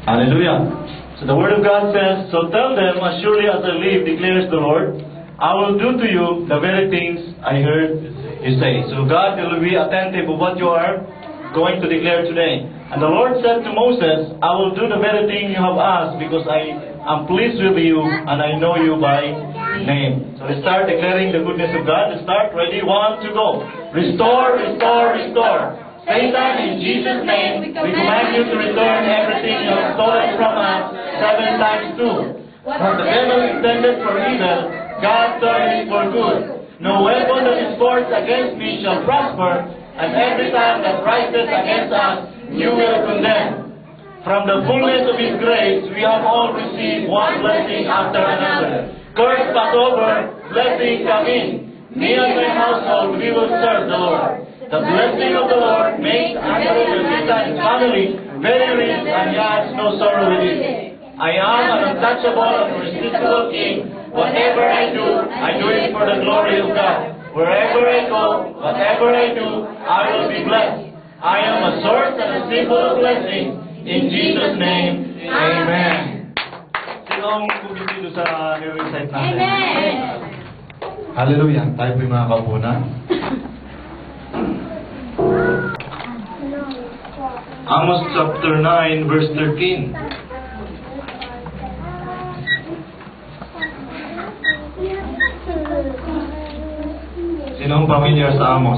Hallelujah. So the Word of God says, "So tell them, as surely as I live, declares the Lord, I will do to you the very things I heard you say." So God will be attentive of what you are going to declare today. And the Lord said to Moses, "I will do the very thing you have asked, because I am pleased with you and I know you by name." So let's start declaring the goodness of God. Let's start. Ready? 1, 2, go. Restore, restore, restore. Satan, in Jesus' name, we command you to return everything you have stolen from us 7 times 2. What the devil intended for evil, God turned it for good. No weapon that is forged against me shall prosper, and every time that rises against us, you will condemn. From the fullness of His grace, we have all received one blessing after another. Curse pass over, blessing come in. Me and my household, we will serve the Lord. The blessing of the Lord makes Andrew and his family very rich, and he has no sorrow with it. I am an untouchable and irresistible king. Whatever I do it for the glory of God. Wherever I go, whatever I do, I will be blessed. I am a source and a symbol of blessing. In Jesus' name, Amen. Sino ang kumitido sa recite natin? Amen! Hallelujah. Tayo po yung mga kapunan. Amos chapter 9, verse 13. Sino ang familiar sa Amos?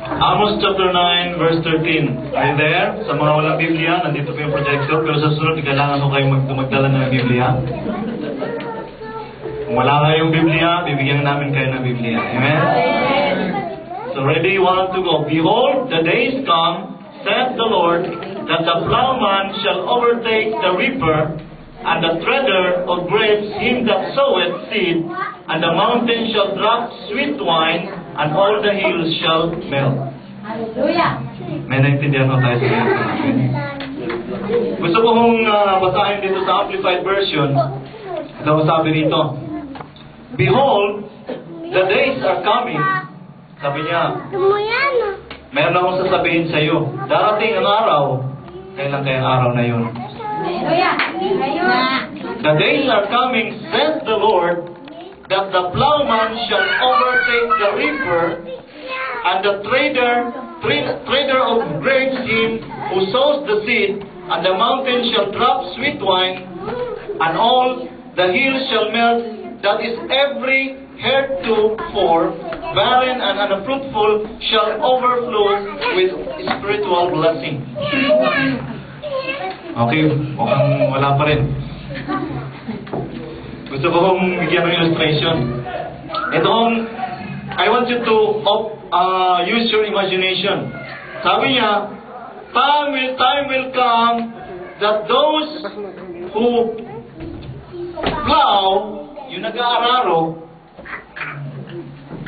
Amos chapter 9, verse 13. Are you there? Sa mga walang Biblia, nandito po yung projector. Pero sa sunod, kailangan ko kayo magdala ng Biblia. Kung wala kayong Biblia, bibigyan namin kayo ng Biblia. Amen? So ready, 1, 2, go. Behold, the days come, saith the Lord, that the plowman shall overtake the reaper, and the treader of grapes him that soweth seed, and the mountain shall drop sweet wine, and all the hills shall melt. Hallelujah! May naintindihan mo tayo sa mga natin. Gusto ko kong basahin dito sa Amplified Version. Ito ang sabi dito. Behold, the days are coming. Sabi niya, meron akong sasabihin sa iyo. Darating ang araw. Kailan kaya ang araw na yun? Hallelujah! The days are coming, says the Lord, that the plowman shall overtake the reaper, and the trader of grapes him who sows the seed, and the mountain shall drop sweet wine, and all the hills shall melt. That is, every heretofore barren and unfruitful shall overflow with spiritual blessing. Okay, mukhang wala pa rin. Gusto ko kong bigyan ng illustration. I want you to use your imagination. Sabi niya, time will come that those who plow, yung nag-aararo,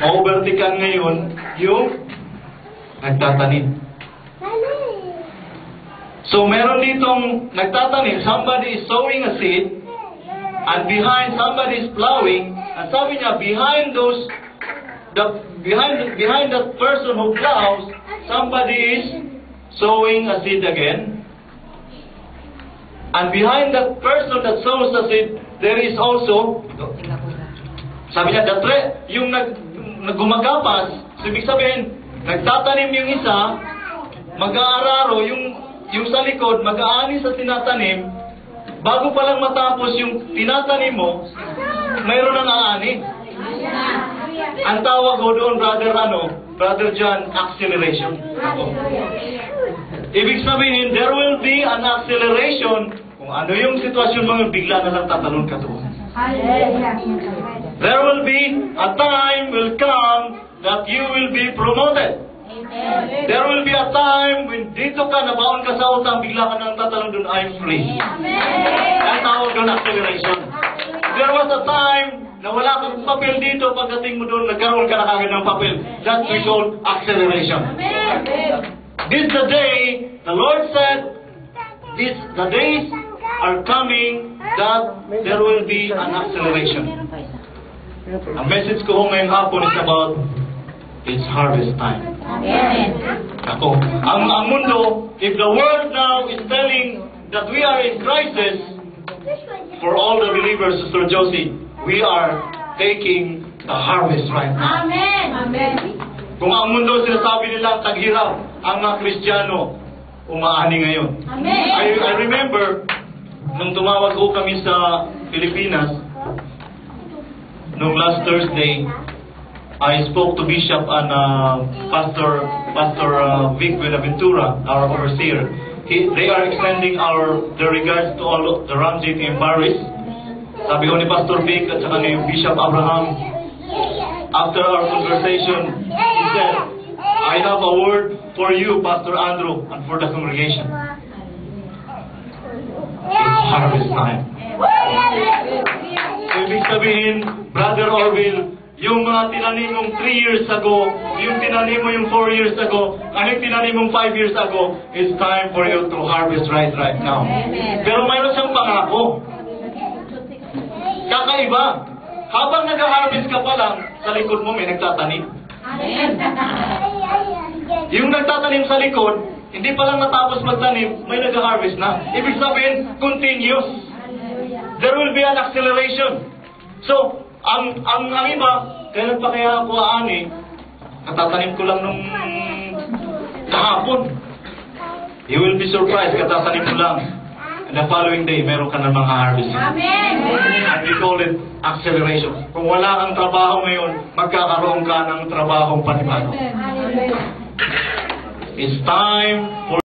overtikan ngayon, yung nagtatanim. So meron ditong nagtatanim, somebody is sowing a seed, and behind somebody is plowing, and sabi niya, behind that person who plows, somebody is sowing a seed again. And behind that person that sows a seed, there is also, sabi niya, yung naggumagapas, ibig sabihin, nagtatanim yung isa, mag-aararo, yung sa likod, mag-aani sa tinatanim, bago pa lang matapos yung tinatanim mo, mayroon ng aani. Ang tawag ko doon, Brother John, acceleration. Ibig sabihin, there will be an acceleration. Kung ano yung sitwasyon mo, bigla na lang tatalon ka doon. There will be a time will come that you will be promoted. There will be a time when dito ka, nabaon ka sa utang, bigla ka nang tatalon doon, I'm free. Ang tawag doon, acceleration. There was a time na wala kang papel dito, pagdating mo doon, nagkaroon ka na kagad ng papel. That we call acceleration. This is the day, the Lord said, the days are coming that there will be an acceleration. Ang message ko ngayong hapon is about it's harvest time. Amen. Ako, Ang mundo, if the world now is telling that we are in crisis, for all the believers, Sister Josie, we are taking the harvest right now. Amen. Amen. Kung ang mundo sinasabi nila taghirap, ang mga Kristiyano umaani ngayon. Amen. I remember nung tumawag ko kami sa Pilipinas nung last Thursday, I spoke to Bishop and Pastor Vic Buenaventura, our overseer. They are extending their regards to all the Ramjet in Paris. Sabi ko ni Pastor Vic at saka ni Bishop Abraham, after our conversation, he said, I have a word for you, Pastor Andrew, and for the congregation. It's harvest time. Ibig sabihin, Brother Orville, yung mga tinanim mong 3 years ago, yung tinanim mo yung 4 years ago, ang yung tinanim mong 5 years ago, it's time for you to harvest right now. Pero mayroon siyang pangako. Kakaiba. Habang nag-harvest ka pa lang, sa likod mo may nagtatanim. Yung nagtatanim sa likod, hindi pa lang natapos magtanim, may nag-harvest na. Ibig sabihin, continuous. There will be an acceleration. So, ang iba, kailan pa kaya ako aani, katatanim ko lang nung kahapon. You will be surprised, katatanim mo lang. And the following day, meron ka ng mga harvest. Amen. And we call it acceleration. Kung wala kang trabaho ngayon, magkakaroon ka ng trabahong panibano. Hallelujah. It's time for